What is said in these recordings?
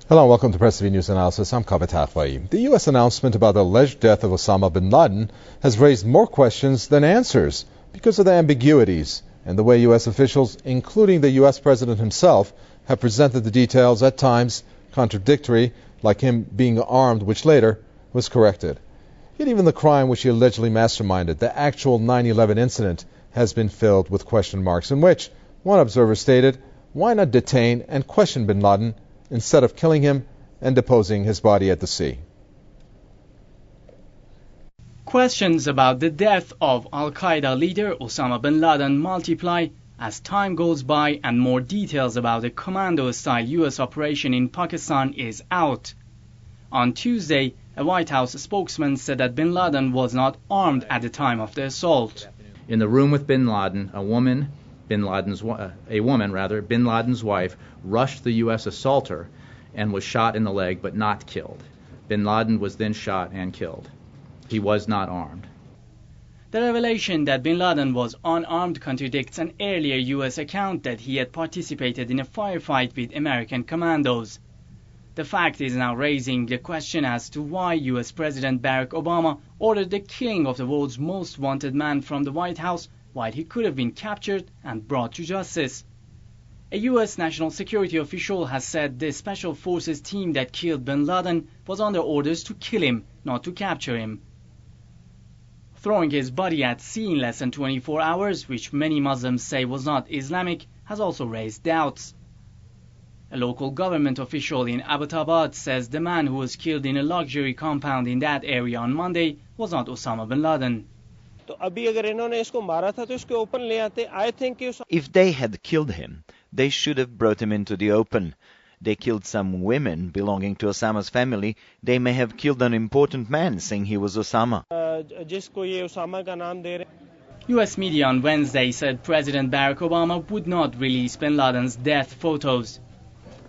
Hello and welcome to Press TV News Analysis. I'm Kavit Hathway. The U.S. announcement about the alleged death of Osama bin Laden has raised more questions than answers because of the ambiguities and the way U.S. officials, including the U.S. President himself, have presented the details, at times contradictory, like him being armed, which later was corrected. Yet even the crime which he allegedly masterminded, the actual 9/11 incident, has been filled with question marks, in which one observer stated, why not detain and question bin Laden instead of killing him and deposing his body at the sea? Questions about the death of Al-Qaeda leader Osama bin Laden multiply as time goes by and more details about the commando-style U.S. operation in Pakistan is out. On Tuesday, a White House spokesman said that bin Laden was not armed at the time of the assault. In the room with bin Laden, bin Laden's wife, rushed the U.S. assaulter and was shot in the leg but not killed. Bin Laden was then shot and killed. He was not armed. The revelation that bin Laden was unarmed contradicts an earlier U.S. account that he had participated in a firefight with American commandos. The fact is now raising the question as to why U.S. President Barack Obama ordered the killing of the world's most wanted man from the White House while he could have been captured and brought to justice. A U.S. national security official has said the special forces team that killed bin Laden was under orders to kill him, not to capture him. Throwing his body at sea in less than 24 hours, which many Muslims say was not Islamic, has also raised doubts. A local government official in Abbottabad says the man who was killed in a luxury compound in that area on Monday was not Osama bin Laden. If they had killed him, they should have brought him into the open. They killed some women belonging to Osama's family. They may have killed an important man saying he was Osama. U.S. media on Wednesday said President Barack Obama would not release bin Laden's death photos.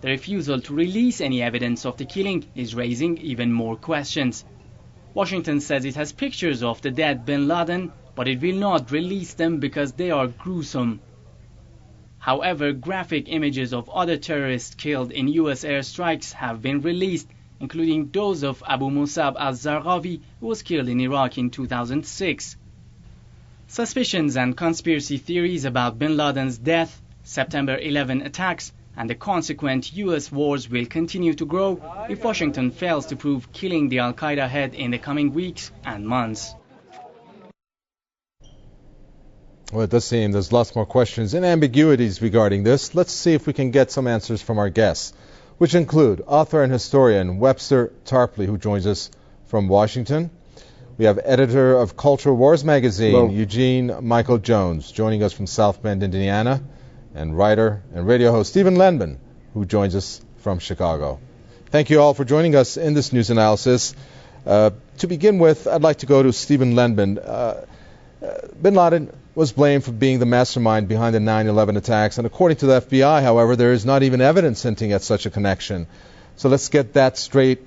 The refusal to release any evidence of the killing is raising even more questions. Washington says it has pictures of the dead bin Laden, but it will not release them because they are gruesome. However, graphic images of other terrorists killed in U.S. airstrikes have been released, including those of Abu Musab al-Zarqawi, who was killed in Iraq in 2006. Suspicions and conspiracy theories about bin Laden's death, September 11 attacks, and the consequent U.S. wars will continue to grow if Washington fails to prove killing the Al-Qaeda head in the coming weeks and months. Well, it does seem there's lots more questions and ambiguities regarding this. Let's see if we can get some answers from our guests, which include author and historian Webster Tarpley, who joins us from Washington. We have editor of Cultural Wars magazine, Hello. Eugene Michael Jones, joining us from South Bend, Indiana, and writer and radio host Stephen Lenman, who joins us from Chicago. Thank you all for joining us in this news analysis. To begin with, I'd like to go to Stephen Lenman. Bin Laden was blamed for being the mastermind behind the 9/11 attacks, and according to the FBI, however, there is not even evidence hinting at such a connection. So let's get that straight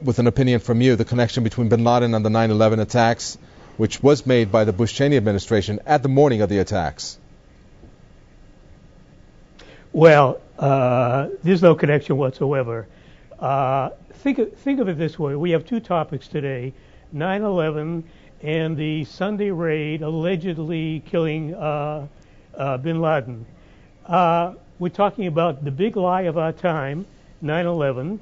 with an opinion from you, the connection between bin Laden and the 9/11 attacks, which was made by the Bush-Cheney administration at the morning of the attacks. Well, there's no connection whatsoever. Think of it this way. We have two topics today, 9/11 and the Sunday raid allegedly killing bin Laden. We're talking about the big lie of our time, 9/11,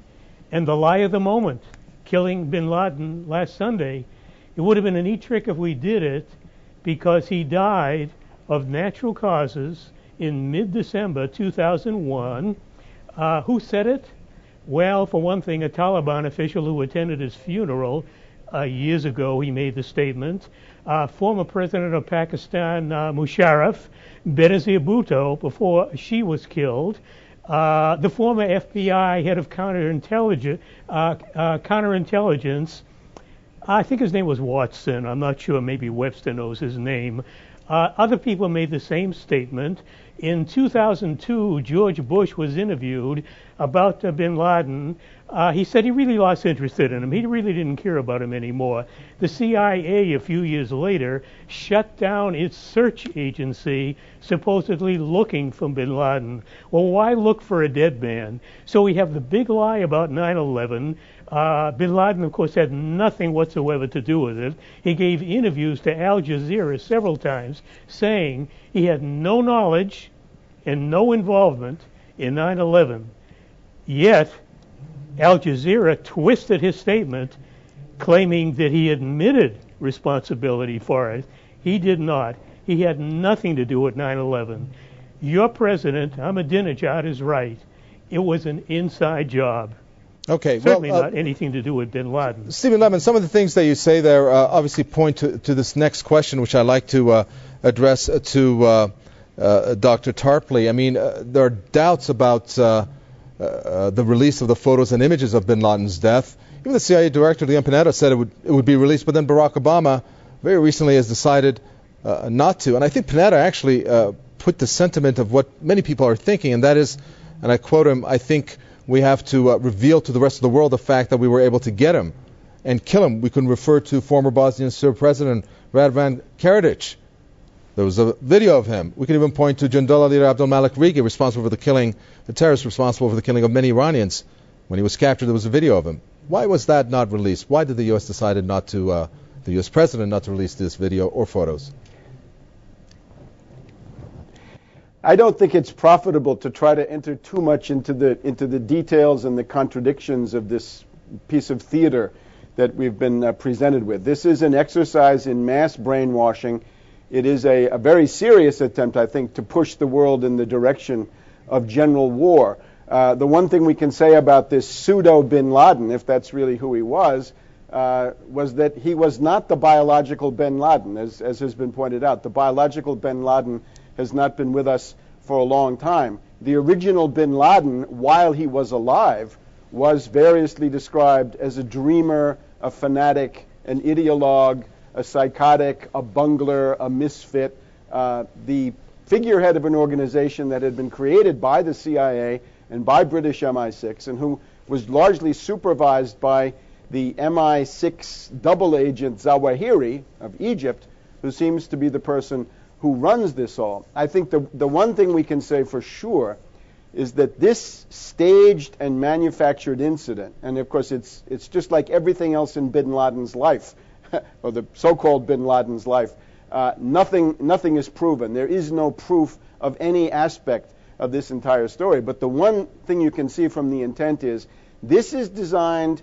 and the lie of the moment, killing bin Laden last Sunday. It would have been a neat trick if we did it, because he died of natural causes in mid-December 2001. Who said it? Well, for one thing, a Taliban official who attended his funeral years ago, he made the statement. Former President of Pakistan, Musharraf, Benazir Bhutto, before she was killed. The former FBI head of counterintelligence, I think his name was Watson. I'm not sure. Maybe Webster knows his name. Other people made the same statement. In 2002, George Bush was interviewed about bin Laden. He said he really lost interest in him. He really didn't care about him anymore. The CIA, a few years later, shut down its search agency supposedly looking for bin Laden. Well, why look for a dead man? So we have the big lie about 9/11. Bin Laden, of course, had nothing whatsoever to do with it. He gave interviews to Al Jazeera several times saying he had no knowledge and no involvement in 9/11. Yet, Al Jazeera twisted his statement, claiming that he admitted responsibility for it. He did not. He had nothing to do with 9/11. Your president, Ahmadinejad, is right. It was an inside job. Okay, Certainly not anything to do with bin Laden. Stephen Lemon, some of the things that you say there obviously point to this next question, which I'd like to address to Dr. Tarpley. I mean, there are doubts about the release of the photos and images of bin Laden's death. Even the CIA director, Leon Panetta, said it would be released, but then Barack Obama very recently has decided not to. And I think Panetta actually put the sentiment of what many people are thinking, and that is, and I quote him, I think we have to reveal to the rest of the world the fact that we were able to get him and kill him. We can refer to former Bosnian Serb President Radvan Karadzic. There was a video of him. We can even point to Jundullah leader Abdul Malik Rigi, responsible for the terrorist responsible for the killing of many Iranians. When he was captured, there was a video of him. Why was that not released? Why did the U.S. decide not to, the U.S. president not to release this video or photos? I don't think it's profitable to try to enter too much into the details and the contradictions of this piece of theater that we've been presented with. This is an exercise in mass brainwashing. It is a very serious attempt, I think, to push the world in the direction of general war. The one thing we can say about this pseudo bin Laden, if that's really who he was that he was not the biological bin Laden, as has been pointed out. The biological bin Laden has not been with us for a long time. The original bin Laden, while he was alive, was variously described as a dreamer, a fanatic, an ideologue, a psychotic, a bungler, a misfit, the figurehead of an organization that had been created by the CIA and by British MI6, and who was largely supervised by the MI6 double agent Zawahiri of Egypt, who seems to be the person who runs this all. I think the one thing we can say for sure is that this staged and manufactured incident, and of course it's just like everything else in bin Laden's life, or the so-called bin Laden's life, nothing is proven. There is no proof of any aspect of this entire story. But the one thing you can see from the intent is this is designed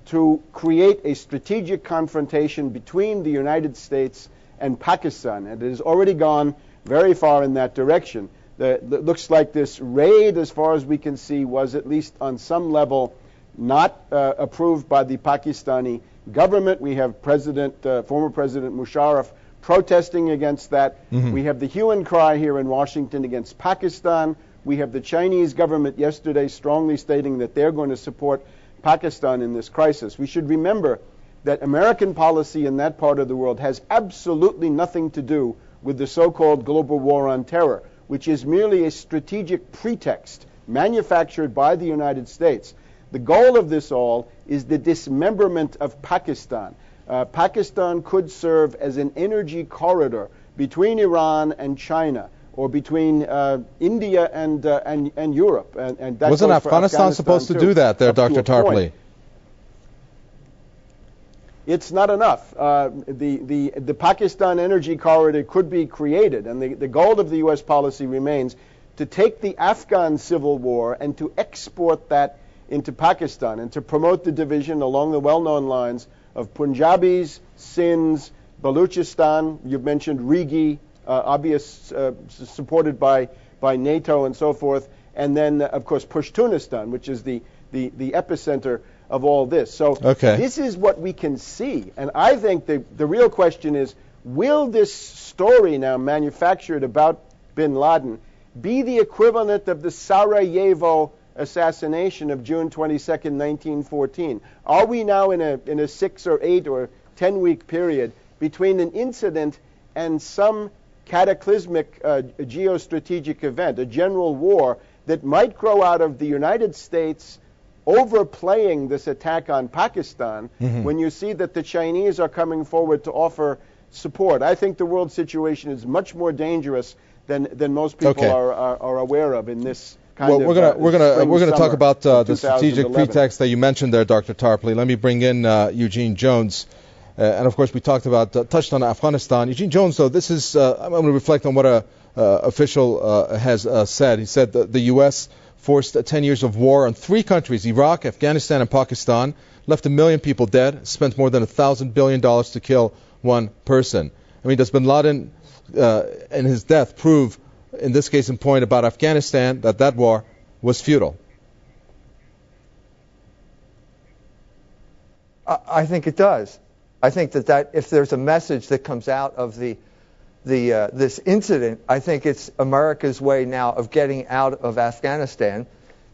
to create a strategic confrontation between the United States and Pakistan, and it has already gone very far in that direction. It looks like this raid, as far as we can see, was at least on some level not approved by the Pakistani government. We have former President Musharraf protesting against that. Mm-hmm. We have the hue and cry here in Washington against Pakistan. We have the Chinese government yesterday strongly stating that they're going to support Pakistan in this crisis. We should remember that American policy in that part of the world has absolutely nothing to do with the so-called global war on terror, which is merely a strategic pretext manufactured by the United States. The goal of this all is the dismemberment of Pakistan. Pakistan could serve as an energy corridor between Iran and China, or between India and Europe. And that wasn't Afghanistan supposed to do that there, Dr. Tarpley? It's not enough. The Pakistan energy corridor could be created, and the goal of the U.S. policy remains to take the Afghan civil war and to export that into Pakistan and to promote the division along the well-known lines of Punjabis, Sinds, Baluchistan. You've mentioned Rigi, supported by NATO and so forth, and then, of course, Pashtunistan, which is the epicenter of all this. So This is what we can see. And I think the real question is, will this story now manufactured about bin Laden be the equivalent of the Sarajevo assassination of June 22nd, 1914? Are we now in a 6 or 8 or 10 week period between an incident and some cataclysmic geostrategic event, a general war that might grow out of the United States overplaying this attack on Pakistan when you see that the Chinese are coming forward to offer support. I think the world situation is much more dangerous than most people are aware of in this kind of we're gonna talk about the strategic 2011. pretext that you mentioned there, Dr. Tarpley. Let me bring in Eugene Jones. And of course, we talked about, touched on Afghanistan. Eugene Jones, though, this is, I'm going to reflect on what a official has said. He said that the U.S. forced 10 years of war on 3 countries, Iraq, Afghanistan, and Pakistan, left 1 million people dead, spent more than $1,000 billion to kill one person. I mean, does bin Laden and his death prove, in this case in point about Afghanistan, that war was futile? I think it does. I think that if there's a message that comes out of this incident, I think it's America's way now of getting out of Afghanistan,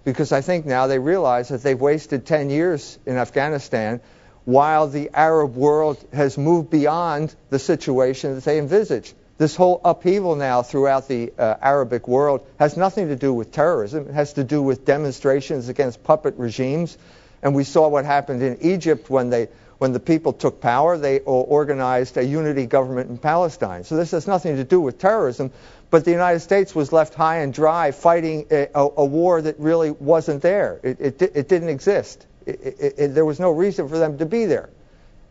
because I think now they realize that they've wasted 10 years in Afghanistan while the Arab world has moved beyond the situation that they envisaged. This whole upheaval now throughout the Arabic world has nothing to do with terrorism. It has to do with demonstrations against puppet regimes. And we saw what happened in Egypt when the people took power. They organized a unity government in Palestine. So this has nothing to do with terrorism, but the United States was left high and dry fighting a war that really wasn't there. It didn't exist. There was no reason for them to be there.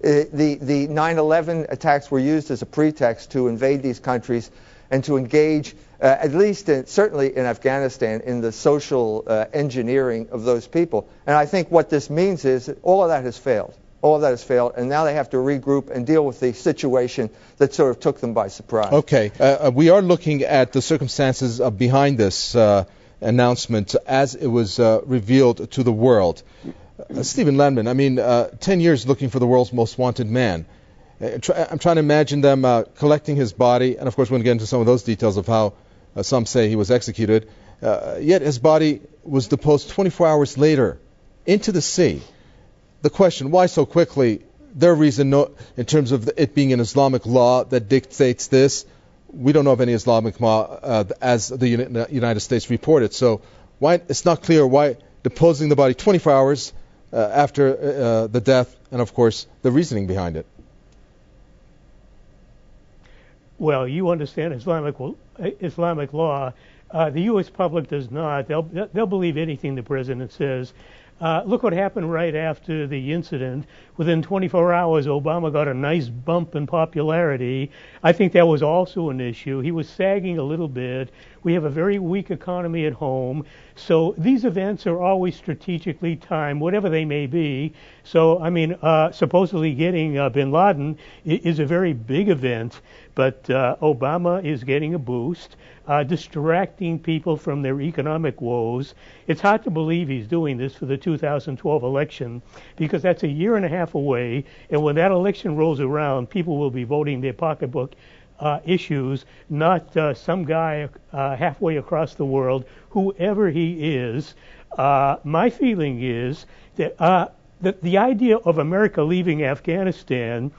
The 9/11 attacks were used as a pretext to invade these countries and to engage, at least certainly in Afghanistan, in the social engineering of those people. And I think what this means is that all of that has failed. All of that has failed, and now they have to regroup and deal with the situation that sort of took them by surprise. Okay. We are looking at the circumstances behind this announcement as it was revealed to the world. Stephen Landman, I mean, 10 years looking for the world's most wanted man. I'm trying to imagine them collecting his body, and of course we're going to get into some of those details of how some say he was executed. Yet his body was deposed 24 hours later into the sea. The question, why so quickly? Their reason, in terms of it being an Islamic law that dictates this, we don't know of any Islamic law as the United States reported. So why it's not clear why deposing the body 24 hours after the death, and of course the reasoning behind it. Well, you understand Islamic law. The U.S. public does not. They'll believe anything the president says. Look what happened right after the incident. Within 24 hours, Obama got a nice bump in popularity. I think that was also an issue. He was sagging a little bit. We have a very weak economy at home. So these events are always strategically timed, whatever they may be. So, I mean, supposedly getting bin Laden is a very big event, but Obama is getting a boost, distracting people from their economic woes. It's hard to believe he's doing this for the 2012 election, because that's a year and a half away, and when that election rolls around, people will be voting their pocketbook issues, not some guy halfway across the world, whoever he is. My feeling is that the idea of America leaving Afghanistan,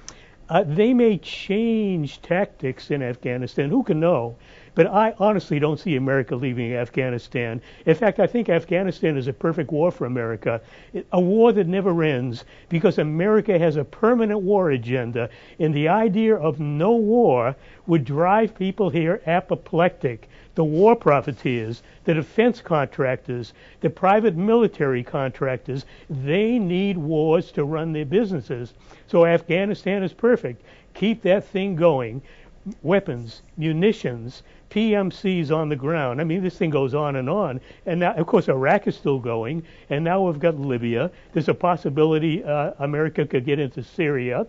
they may change tactics in Afghanistan. Who can know? But I honestly don't see America leaving Afghanistan. In fact, I think Afghanistan is a perfect war for America, a war that never ends, because America has a permanent war agenda, and the idea of no war would drive people here apoplectic. The war profiteers, the defense contractors, the private military contractors, they need wars to run their businesses. So Afghanistan is perfect. Keep that thing going. Weapons, munitions, PMCs on the ground. I mean, this thing goes on. And now, of course, Iraq is still going. And now we've got Libya. There's a possibility America could get into Syria.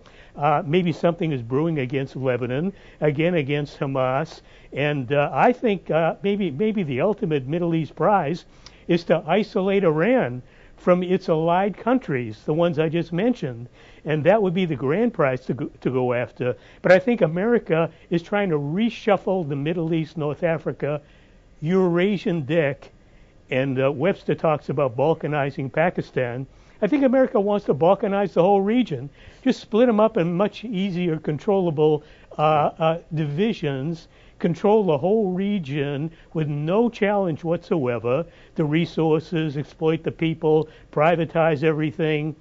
Maybe something is brewing against Lebanon, again against Hamas. And I think maybe the ultimate Middle East prize is to isolate Iran from its allied countries, the ones I just mentioned. And that would be the grand prize to go after. But I think America is trying to reshuffle the Middle East, North Africa, Eurasian deck. And Webster talks about balkanizing Pakistan. I think America wants to balkanize the whole region. Just split them up in much easier, controllable divisions, control the whole region with no challenge whatsoever, the resources, exploit the people, privatize everything.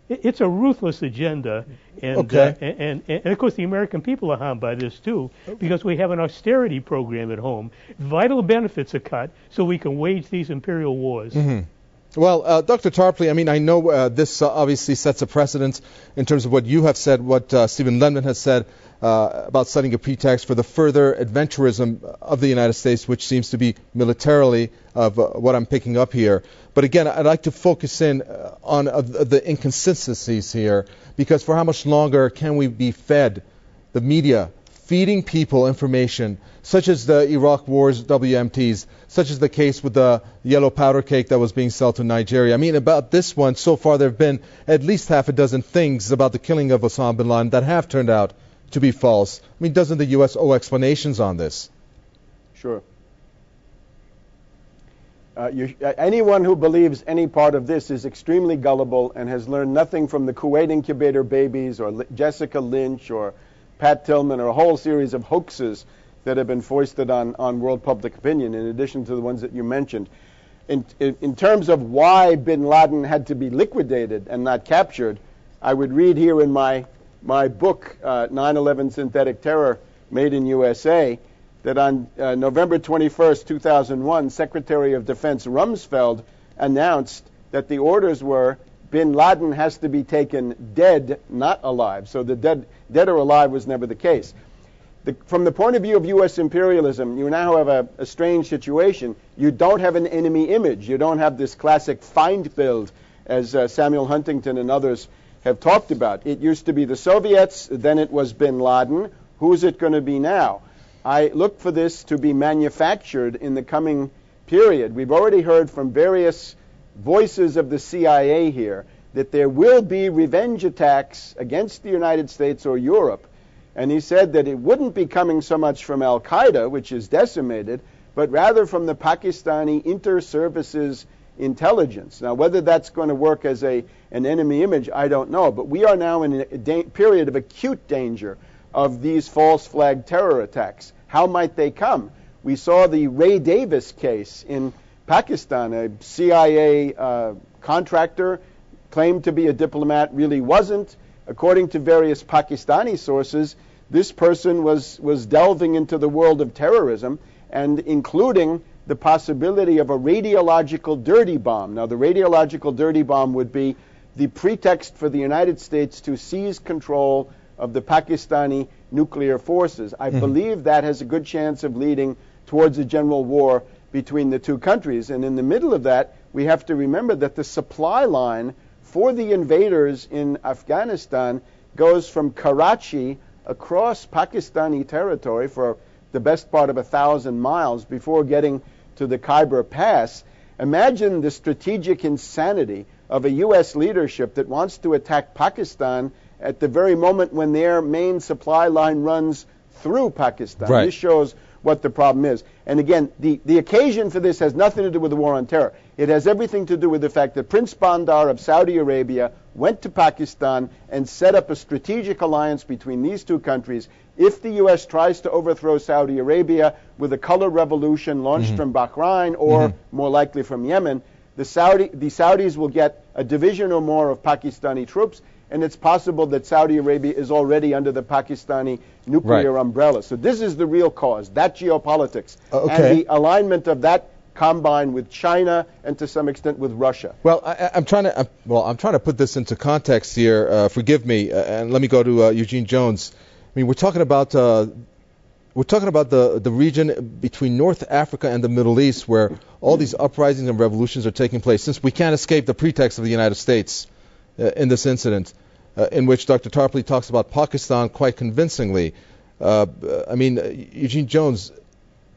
It's a ruthless agenda, and, and of course the American people are harmed by this too, because we have an austerity program at home. Vital benefits are cut so we can wage these imperial wars. Mm-hmm. Well, Dr. Tarpley, I mean, I know this obviously sets a precedent in terms of what you have said, what Stephen Lemon has said about setting a pretext for the further adventurism of the United States, which seems to be militarily of what I'm picking up here. But again, I'd like to focus in on the inconsistencies here, because for how much longer can we be fed, the media, feeding people information, such as the Iraq War's WMTs, such as the case with the yellow powder cake that was being sold to Nigeria. I mean, about this one, so far there have been at least half a dozen things about the killing of Osama bin Laden that have turned out to be false. I mean, doesn't the U.S. owe explanations on this? Sure. Anyone who believes any part of this is extremely gullible and has learned nothing from the Kuwait incubator babies or Jessica Lynch or Pat Tillman or a whole series of hoaxes that have been foisted on world public opinion, in addition to the ones that you mentioned. In terms of why bin Laden had to be liquidated and not captured, I would read here in my book, 9/11 Synthetic Terror, Made in USA, that on November 21st, 2001, Secretary of Defense Rumsfeld announced that the orders were bin Laden has to be taken dead, not alive. So the dead or alive was never the case. From the point of view of U.S. imperialism, you now have a strange situation. You don't have an enemy image. You don't have this classic Feindbild, as Samuel Huntington and others have talked about. It used to be the Soviets, then it was bin Laden. Who's it going to be now? I look for this to be manufactured in the coming period. We've already heard from various voices of the CIA here that there will be revenge attacks against the United States or Europe. And he said that it wouldn't be coming so much from Al-Qaeda, which is decimated, but rather from the Pakistani inter-services intelligence. Now, whether that's going to work as an enemy image, I don't know. But we are now in a period of acute danger of these false flag terror attacks. How might they come? We saw the Ray Davis case in Pakistan. A CIA contractor claimed to be a diplomat, really wasn't. According to various Pakistani sources, this person was delving into the world of terrorism, and including the possibility of a radiological dirty bomb. Now, the radiological dirty bomb would be the pretext for the United States to seize control of the Pakistani nuclear forces. I believe that has a good chance of leading towards a general war between the two countries. And in the middle of that, we have to remember that the supply line for the invaders in Afghanistan goes from Karachi across Pakistani territory for the best part of 1,000 miles before getting to the Khyber Pass. Imagine the strategic insanity of a U.S. leadership that wants to attack Pakistan at the very moment when their main supply line runs through Pakistan. Right. This shows what the problem is. And again, the occasion for this has nothing to do with the war on terror. It has everything to do with the fact that Prince Bandar of Saudi Arabia went to Pakistan and set up a strategic alliance between these two countries. If the U.S. tries to overthrow Saudi Arabia with a color revolution launched from Bahrain or more likely from Yemen, the Saudis will get a division or more of Pakistani troops, and it's possible that Saudi Arabia is already under the Pakistani nuclear umbrella. So this is the real cause, that geopolitics, and the alignment of that combined with China and to some extent with Russia. Well, I'm trying to put this into context here. Forgive me, and let me go to Eugene Jones. I mean, we're talking about the region between North Africa and the Middle East, where all these uprisings and revolutions are taking place. Since we can't escape the pretext of the United States in this incident, in which Dr. Tarpley talks about Pakistan quite convincingly. I mean, Eugene Jones,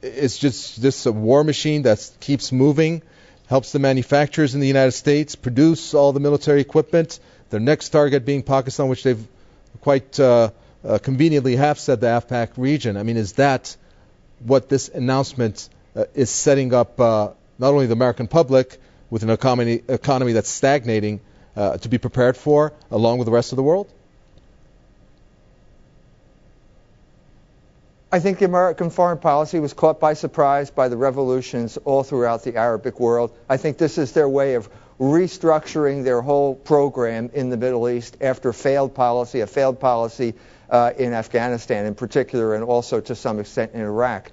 is just this a war machine that keeps moving, helps the manufacturers in the United States produce all the military equipment, their next target being Pakistan, which they've quite conveniently have said the AFPAC region. I mean, is that what this announcement is setting up not only the American public with an economy that's stagnating to be prepared for, along with the rest of the world? I think the American foreign policy was caught by surprise by the revolutions all throughout the Arabic world. I think this is their way of restructuring their whole program in the Middle East after a failed policy in Afghanistan in particular, and also to some extent in Iraq.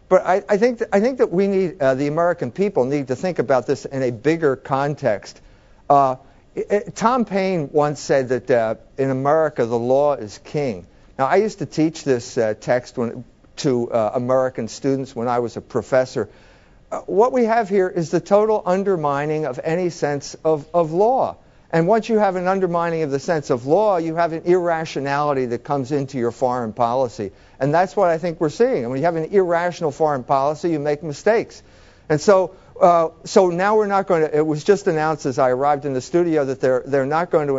But I think that we need, the American people need to think about this in a bigger context. Tom Paine once said that in America the law is king. Now, I used to teach this text to American students when I was a professor. What we have here is the total undermining of any sense of law. And once you have an undermining of the sense of law, you have an irrationality that comes into your foreign policy. And that's what I think we're seeing. And when you have an irrational foreign policy, you make mistakes. And so now we're not going to, it was just announced as I arrived in the studio that they're not going to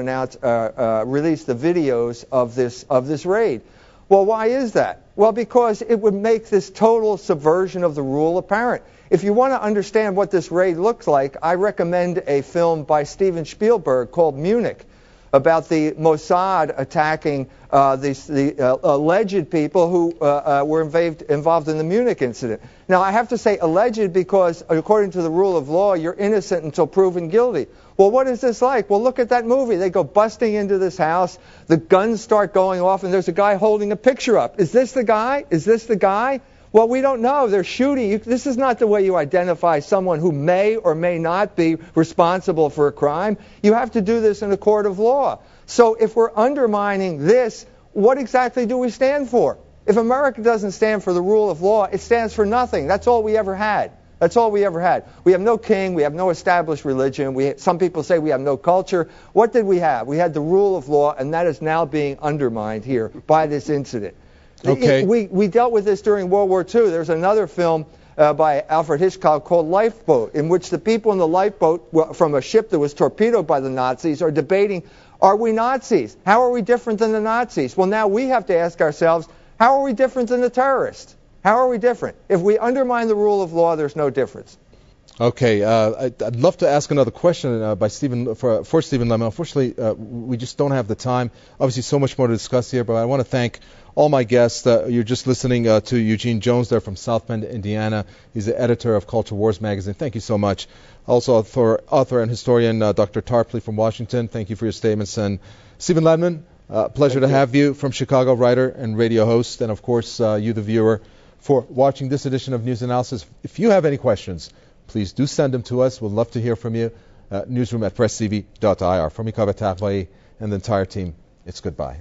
release the videos of this raid. Well, why is that? Well, because it would make this total subversion of the rule apparent. If you want to understand what this raid looks like, I recommend a film by Steven Spielberg called Munich, about the Mossad attacking the alleged people who were involved in the Munich incident. Now, I have to say alleged because, according to the rule of law, you're innocent until proven guilty. Well, what is this like? Well, look at that movie. They go busting into this house. The guns start going off, and there's a guy holding a picture up. Is this the guy? Is this the guy? Well, we don't know. They're shooting. This is not the way you identify someone who may or may not be responsible for a crime. You have to do this in a court of law. So if we're undermining this, what exactly do we stand for? If America doesn't stand for the rule of law, it stands for nothing. That's all we ever had. That's all we ever had. We have no king. We have no established religion. Some people say we have no culture. What did we have? We had the rule of law, and that is now being undermined here by this incident. Okay. We dealt with this during World War II. There's another film by Alfred Hitchcock called Lifeboat, in which the people in the lifeboat from a ship that was torpedoed by the Nazis are debating, are we Nazis? How are we different than the Nazis? Well, now we have to ask ourselves, how are we different than the terrorists? How are we different? If we undermine the rule of law, there's no difference. Okay, I'd love to ask another question for Stephen Lemon. Unfortunately, we just don't have the time. Obviously, so much more to discuss here, but I want to thank all my guests. You're just listening to Eugene Jones there from South Bend, Indiana. He's the editor of Culture Wars magazine. Thank you so much. Also, author and historian Dr. Tarpley from Washington. Thank you for your statements. And Stephen Ledman, pleasure to have you from Chicago, writer and radio host, and of course you, the viewer, for watching this edition of News Analysis. If you have any questions, please do send them to us. We'd love to hear from you. Newsroom@presstv.ir. From Mikhail and the entire team, it's goodbye.